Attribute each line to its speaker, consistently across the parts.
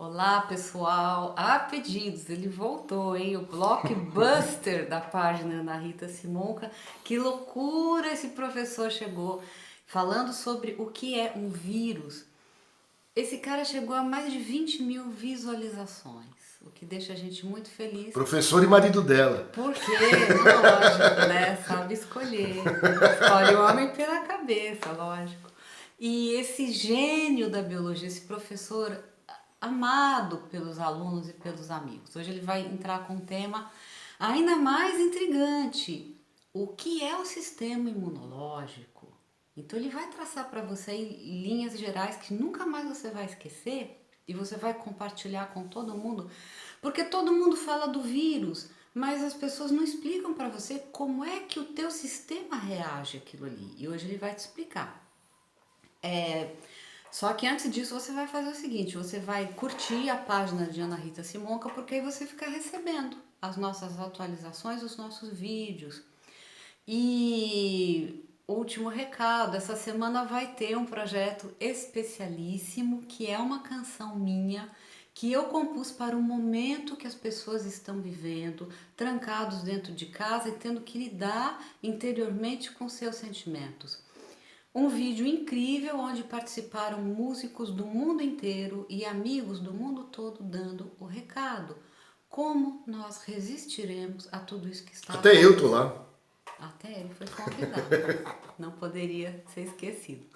Speaker 1: Olá, pessoal. A pedidos, ele voltou, hein? O blockbuster da página Ana Rita Simonca. Que loucura esse professor chegou falando sobre o que é um vírus. Esse cara chegou a mais de 20 mil visualizações, o que deixa a gente muito feliz.
Speaker 2: Professor e marido dela.
Speaker 1: Porque, lógico, né? Sabe escolher. Escolhe o homem pela cabeça, lógico. E esse gênio da biologia, esse professor amado pelos alunos e pelos amigos. Hoje ele vai entrar com um tema ainda mais intrigante. O que é o sistema imunológico? Então ele vai traçar para você em linhas gerais que nunca mais você vai esquecer e você vai compartilhar com todo mundo, porque todo mundo fala do vírus, mas as pessoas não explicam para você como é que o teu sistema reage àquilo ali. E hoje ele vai te explicar. Só que antes disso você vai fazer o seguinte, você vai curtir a página de Ana Rita Simonca, porque aí você fica recebendo as nossas atualizações, os nossos vídeos. E último recado, essa semana vai ter um projeto especialíssimo, que é uma canção minha, que eu compus para o momento que as pessoas estão vivendo, trancados dentro de casa e tendo que lidar interiormente com seus sentimentos. Um vídeo incrível onde participaram músicos do mundo inteiro e amigos do mundo todo dando o recado. Como nós resistiremos a tudo isso que está
Speaker 2: Até eu
Speaker 1: acontecendo?
Speaker 2: tô lá.
Speaker 1: Até ele foi convidado. Não poderia ser esquecido.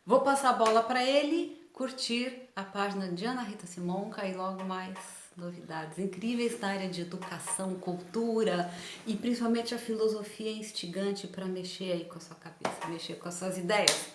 Speaker 1: Vou passar a bola para ele, curtir a página de Ana Rita Simonca e logo mais novidades incríveis na área de educação, cultura e principalmente a filosofia instigante para mexer aí com a sua cabeça, mexer com as suas ideias.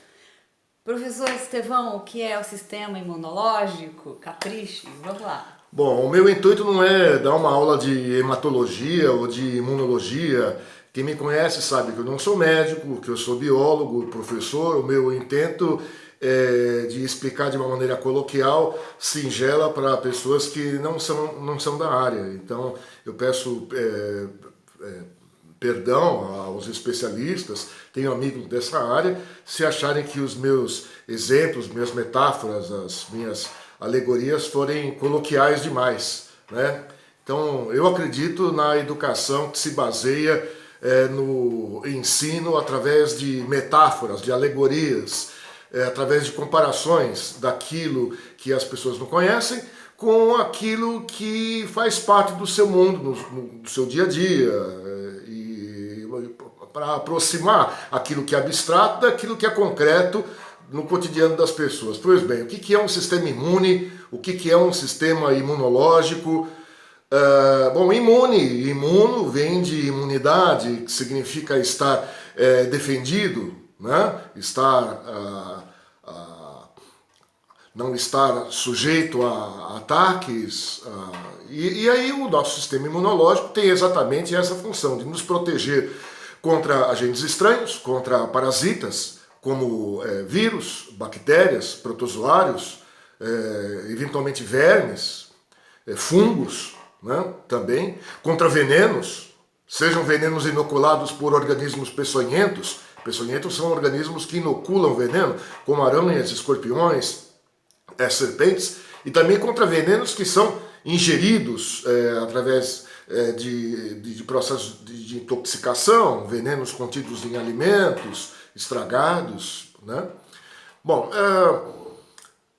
Speaker 1: Professor Estevão, o que é o sistema imunológico? Capriche, vamos lá.
Speaker 2: Bom, o meu intuito não é dar uma aula de hematologia ou de imunologia. Quem me conhece sabe que eu não sou médico, que eu sou biólogo, professor. O meu intento é de explicar de uma maneira coloquial, singela, para pessoas que não são da área. Então, eu peço perdão aos especialistas, tenho amigos dessa área, se acharem que os meus exemplos, minhas metáforas, as minhas alegorias forem coloquiais demais, né? Então, eu acredito na educação que se baseia no ensino através de metáforas, de alegorias, através de comparações daquilo que as pessoas não conhecem com aquilo que faz parte do seu mundo, do seu dia a dia, para aproximar aquilo que é abstrato daquilo que é concreto no cotidiano das pessoas. Pois bem, o que é um sistema imune? O que é um sistema imunológico? Bom, imuno vem de imunidade, que significa estar defendido, né? Não estar sujeito a ataques. E aí o nosso sistema imunológico tem exatamente essa função, de nos proteger contra agentes estranhos, contra parasitas, como vírus, bactérias, protozoários, eventualmente vermes, fungos, né, também, contra venenos, sejam venenos inoculados por organismos peçonhentos. Peçonhentos são organismos que inoculam veneno, como aranhas, escorpiões, serpentes, e também contra venenos que são ingeridos através de processos de intoxicação, venenos contidos em alimentos estragados, né? Bom,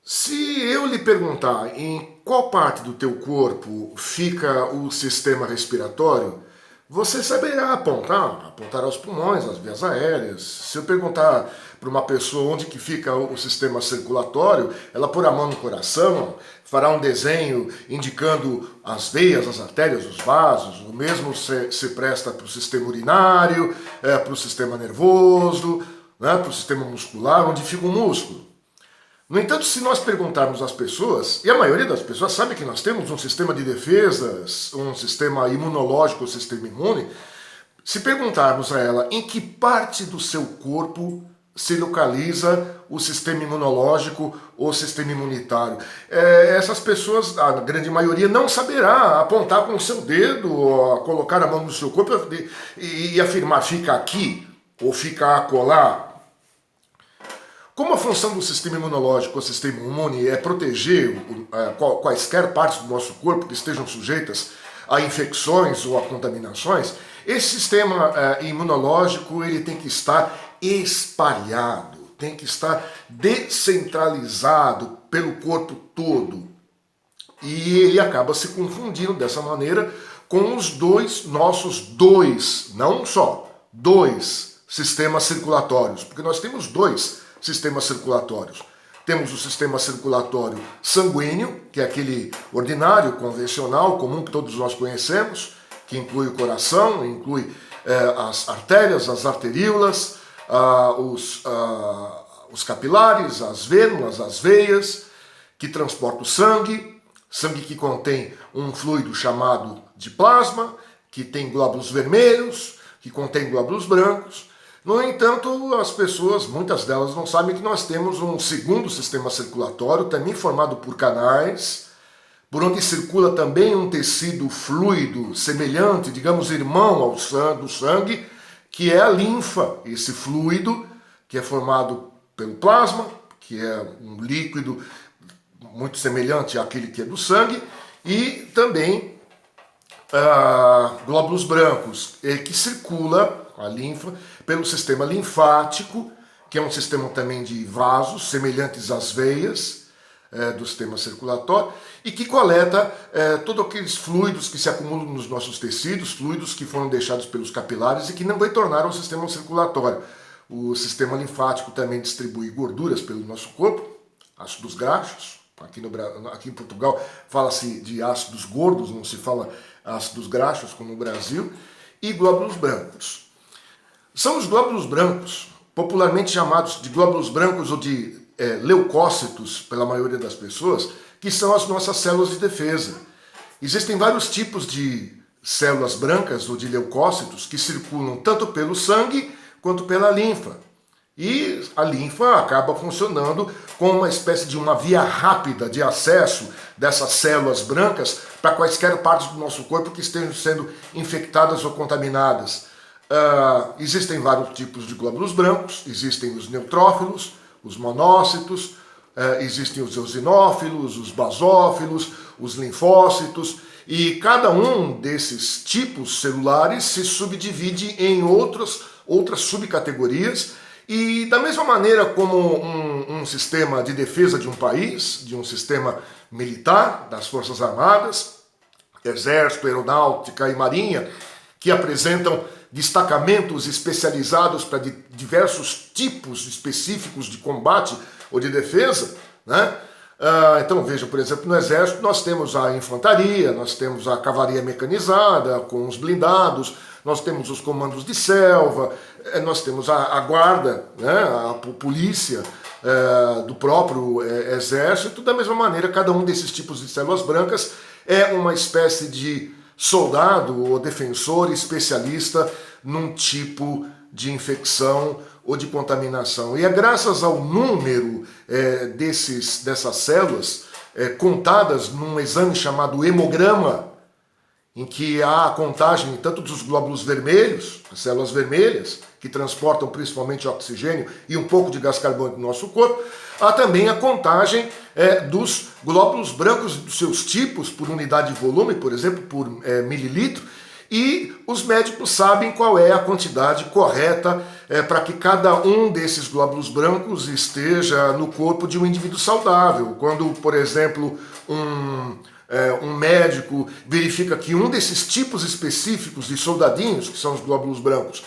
Speaker 2: se eu lhe perguntar em qual parte do teu corpo fica o sistema respiratório, você saberá apontar aos pulmões, às vias aéreas. Se eu perguntar para uma pessoa onde que fica o sistema circulatório, ela pôr a mão no coração, fará um desenho indicando as veias, as artérias, os vasos. O mesmo se presta para o sistema urinário, para o sistema nervoso, né, para o sistema muscular, onde fica o músculo. No entanto, se nós perguntarmos às pessoas, e a maioria das pessoas sabe que nós temos um sistema de defesas, um sistema imunológico, um sistema imune, se perguntarmos a ela em que parte do seu corpo se localiza o sistema imunológico ou sistema imunitário, essas pessoas, a grande maioria, não saberá apontar com o seu dedo, colocar a mão no seu corpo e afirmar fica aqui ou fica acolá. Como a função do sistema imunológico, o sistema imune, é proteger quaisquer partes do nosso corpo que estejam sujeitas a infecções ou a contaminações, esse sistema imunológico ele tem que estar espalhado, tem que estar descentralizado pelo corpo todo. E ele acaba se confundindo dessa maneira com os nossos dois, não um só, dois sistemas circulatórios, porque nós temos dois sistemas circulatórios. Temos o sistema circulatório sanguíneo, que é aquele ordinário, convencional, comum que todos nós conhecemos, que inclui o coração, inclui as artérias, as arteríolas, os capilares, as vênulas, as veias, que transporta o sangue que contém um fluido chamado de plasma, que tem glóbulos vermelhos, que contém glóbulos brancos. No entanto, as pessoas, muitas delas não sabem que nós temos um segundo sistema circulatório, também formado por canais, por onde circula também um tecido fluido semelhante, digamos, irmão do sangue, que é a linfa, esse fluido que é formado pelo plasma, que é um líquido muito semelhante àquele que é do sangue, e também glóbulos brancos, que circula a linfa pelo sistema linfático, que é um sistema também de vasos, semelhantes às veias do sistema circulatório, e que coleta todos aqueles fluidos que se acumulam nos nossos tecidos, fluidos que foram deixados pelos capilares e que não retornaram ao sistema circulatório. O sistema linfático também distribui gorduras pelo nosso corpo, ácidos graxos. Aqui em Portugal fala-se de ácidos gordos, não se fala ácidos graxos como no Brasil, e glóbulos brancos. São os glóbulos brancos, popularmente chamados de glóbulos brancos ou de leucócitos, pela maioria das pessoas, que são as nossas células de defesa. Existem vários tipos de células brancas ou de leucócitos que circulam tanto pelo sangue quanto pela linfa. E a linfa acaba funcionando como uma espécie de uma via rápida de acesso dessas células brancas para quaisquer partes do nosso corpo que estejam sendo infectadas ou contaminadas. Existem vários tipos de glóbulos brancos, existem os neutrófilos, os monócitos, existem os eosinófilos, os basófilos, os linfócitos, e cada um desses tipos celulares se subdivide em outras subcategorias. E da mesma maneira como um sistema de defesa de um país, de um sistema militar, das Forças Armadas, Exército, Aeronáutica e Marinha, que apresentam destacamentos especializados para diversos tipos específicos de combate ou de defesa, né? Então veja, por exemplo, no Exército nós temos a infantaria, nós temos a cavalaria mecanizada com os blindados, nós temos os comandos de selva, nós temos a guarda, né, a polícia do próprio Exército. Da mesma maneira, cada um desses tipos de células brancas é uma espécie de soldado ou defensor especialista num tipo de infecção ou de contaminação. E é graças ao número dessas células contadas num exame chamado hemograma, em que há a contagem tanto dos glóbulos vermelhos, as células vermelhas, que transportam principalmente oxigênio e um pouco de gás carbônico no nosso corpo, há também a contagem dos glóbulos brancos, dos seus tipos, por unidade de volume, por exemplo, por mililitro, e os médicos sabem qual é a quantidade correta para que cada um desses glóbulos brancos esteja no corpo de um indivíduo saudável. Quando, por exemplo, um médico verifica que um desses tipos específicos de soldadinhos, que são os glóbulos brancos,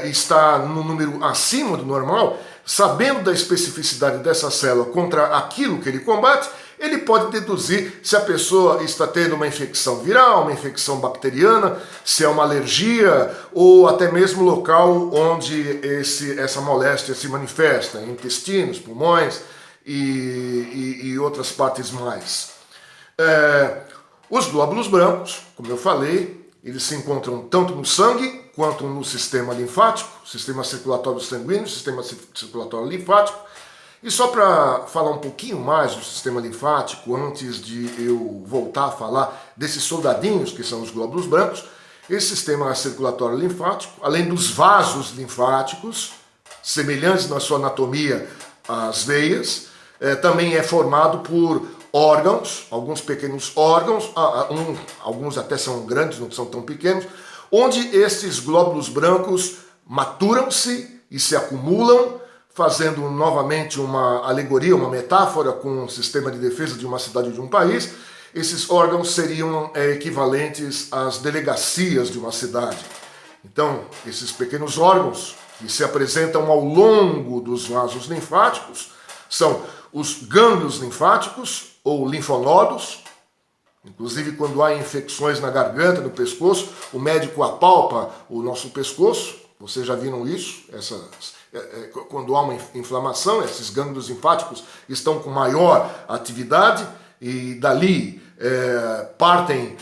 Speaker 2: está no número acima do normal, sabendo da especificidade dessa célula contra aquilo que ele combate, ele pode deduzir se a pessoa está tendo uma infecção viral, uma infecção bacteriana, se é uma alergia ou até mesmo o local onde essa moléstia se manifesta, intestinos, pulmões e outras partes mais. Os glóbulos brancos, como eu falei, eles se encontram tanto no sangue quanto no sistema linfático, sistema circulatório sanguíneo, sistema circulatório linfático. E só para falar um pouquinho mais do sistema linfático, antes de eu voltar a falar desses soldadinhos que são os glóbulos brancos, esse sistema circulatório linfático, além dos vasos linfáticos, semelhantes na sua anatomia as veias, também é formado por órgãos, alguns pequenos órgãos, alguns até são grandes, não são tão pequenos, onde esses glóbulos brancos maturam-se e se acumulam, fazendo novamente uma alegoria, uma metáfora com o sistema de defesa de uma cidade ou de um país. Esses órgãos seriam equivalentes às delegacias de uma cidade. Então, esses pequenos órgãos que se apresentam ao longo dos vasos linfáticos são os gânglios linfáticos ou linfonodos. Inclusive, quando há infecções na garganta, no pescoço, o médico apalpa o nosso pescoço. Vocês já viram isso? Quando há uma inflamação, esses gânglios linfáticos estão com maior atividade e dali partem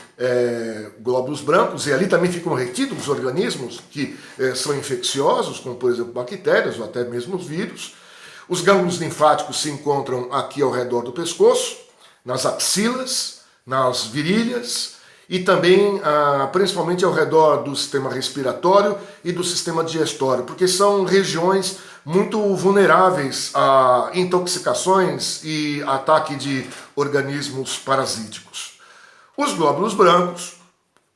Speaker 2: glóbulos brancos e ali também ficam retidos os organismos que são infecciosos, como por exemplo bactérias ou até mesmo os vírus. Os gânglios linfáticos se encontram aqui ao redor do pescoço, nas axilas, nas virilhas e também principalmente ao redor do sistema respiratório e do sistema digestório, porque são regiões muito vulneráveis a intoxicações e ataque de organismos parasíticos. Os glóbulos brancos,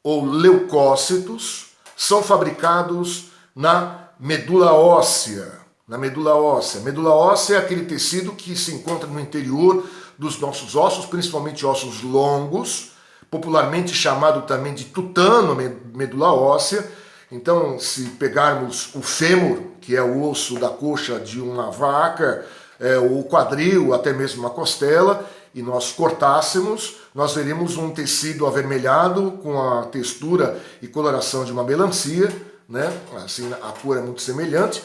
Speaker 2: ou leucócitos, são fabricados na medula óssea. Na medula óssea. Medula óssea é aquele tecido que se encontra no interior dos nossos ossos, principalmente ossos longos, popularmente chamado também de tutano, medula óssea. Então, se pegarmos o fêmur, que é o osso da coxa de uma vaca, o quadril, até mesmo uma costela, e nós cortássemos, nós veríamos um tecido avermelhado com a textura e coloração de uma melancia, né? Assim, a cor é muito semelhante.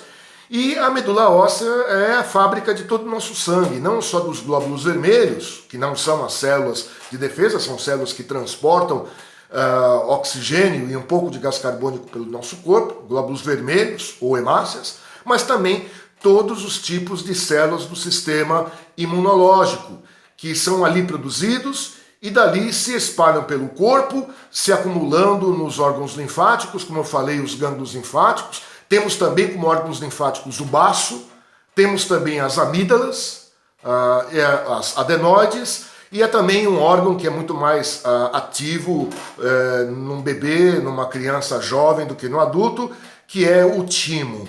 Speaker 2: E a medula óssea é a fábrica de todo o nosso sangue, não só dos glóbulos vermelhos, que não são as células de defesa, são células que transportam oxigênio e um pouco de gás carbônico pelo nosso corpo, glóbulos vermelhos ou hemácias, mas também todos os tipos de células do sistema imunológico, que são ali produzidos e dali se espalham pelo corpo, se acumulando nos órgãos linfáticos, como eu falei, os gânglios linfáticos. Temos também como órgãos linfáticos o baço, temos também as amígdalas, as adenoides, e é também um órgão que é muito mais ativo num bebê, numa criança jovem do que no adulto, que é o timo.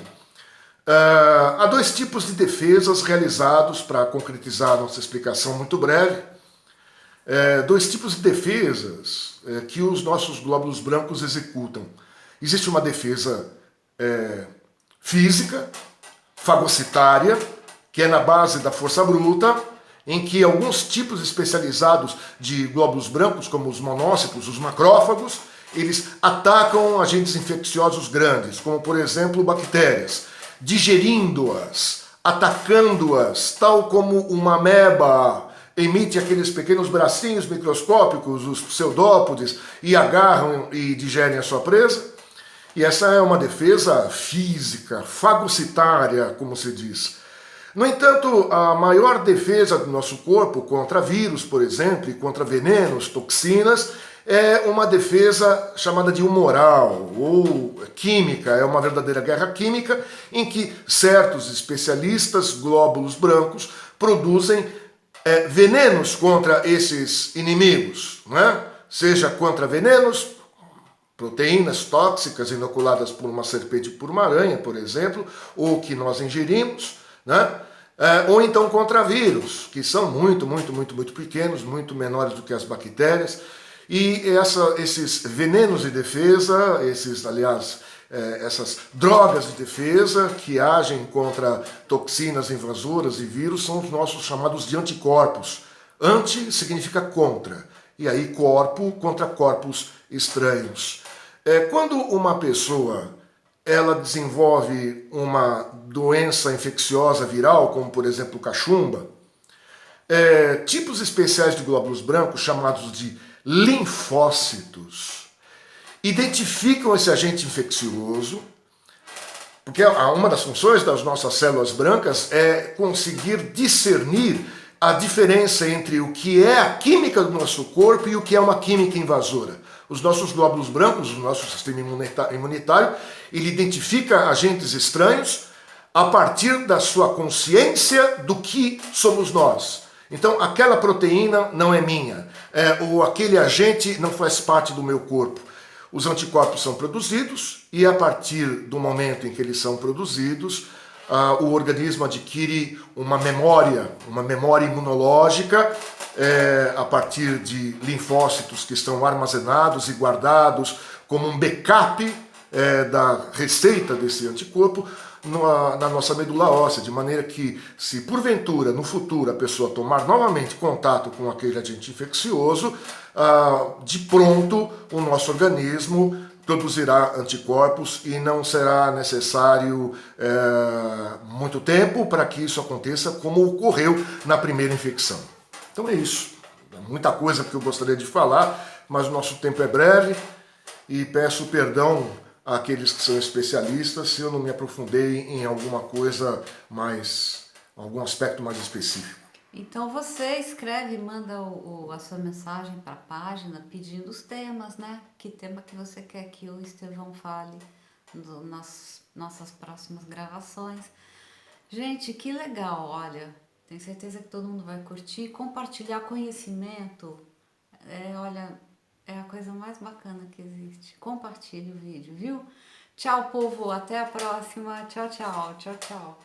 Speaker 2: Há dois tipos de defesas realizados, para concretizar a nossa explicação muito breve. Dois tipos de defesas que os nossos glóbulos brancos executam. Existe uma defesa física, fagocitária, que é na base da força bruta, em que alguns tipos especializados de glóbulos brancos, como os monócitos, os macrófagos, eles atacam agentes infecciosos grandes, como por exemplo bactérias, digerindo-as, atacando-as, tal como uma ameba emite aqueles pequenos bracinhos microscópicos, os pseudópodes, e agarram e digerem a sua presa. E essa é uma defesa física, fagocitária, como se diz. No entanto, a maior defesa do nosso corpo contra vírus, por exemplo, e contra venenos, toxinas, é uma defesa chamada de humoral ou química. É uma verdadeira guerra química em que certos especialistas, glóbulos brancos, produzem venenos contra esses inimigos, né? Seja contra venenos, proteínas tóxicas inoculadas por uma serpente ou por uma aranha, por exemplo, ou que nós ingerimos, né? Ou então contra vírus, que são muito pequenos, muito menores do que as bactérias. E esses venenos de defesa, essas drogas de defesa que agem contra toxinas invasoras e vírus são os nossos chamados de anticorpos. Anti significa contra, e aí corpo contra corpos estranhos. Quando uma pessoa ela desenvolve uma doença infecciosa viral, como por exemplo cachumba, tipos especiais de glóbulos brancos, chamados de linfócitos, identificam esse agente infeccioso, porque uma das funções das nossas células brancas é conseguir discernir a diferença entre o que é a química do nosso corpo e o que é uma química invasora. Os nossos glóbulos brancos, o nosso sistema imunitário, ele identifica agentes estranhos, a partir da sua consciência do que somos nós. Então, aquela proteína não é minha, ou aquele agente não faz parte do meu corpo. Os anticorpos são produzidos e a partir do momento em que eles são produzidos, o organismo adquire uma memória imunológica a partir de linfócitos que estão armazenados e guardados como um backup da receita desse anticorpo na nossa medula óssea, de maneira que, se porventura no futuro a pessoa tomar novamente contato com aquele agente infeccioso, de pronto o nosso organismo produzirá anticorpos e não será necessário muito tempo para que isso aconteça, como ocorreu na primeira infecção. Então é isso. Muita coisa que eu gostaria de falar, mas o nosso tempo é breve e peço perdão àqueles que são especialistas se eu não me aprofundei em alguma coisa mais, algum aspecto mais específico.
Speaker 1: Então você escreve, manda a sua mensagem para a página pedindo os temas, né? Que tema que você quer que o Estevão fale nas nossas próximas gravações. Gente, que legal, olha, tenho certeza que todo mundo vai curtir. Compartilhar conhecimento, olha, é a coisa mais bacana que existe. Compartilhe o vídeo, viu? Tchau, povo, até a próxima. Tchau, tchau, tchau, tchau.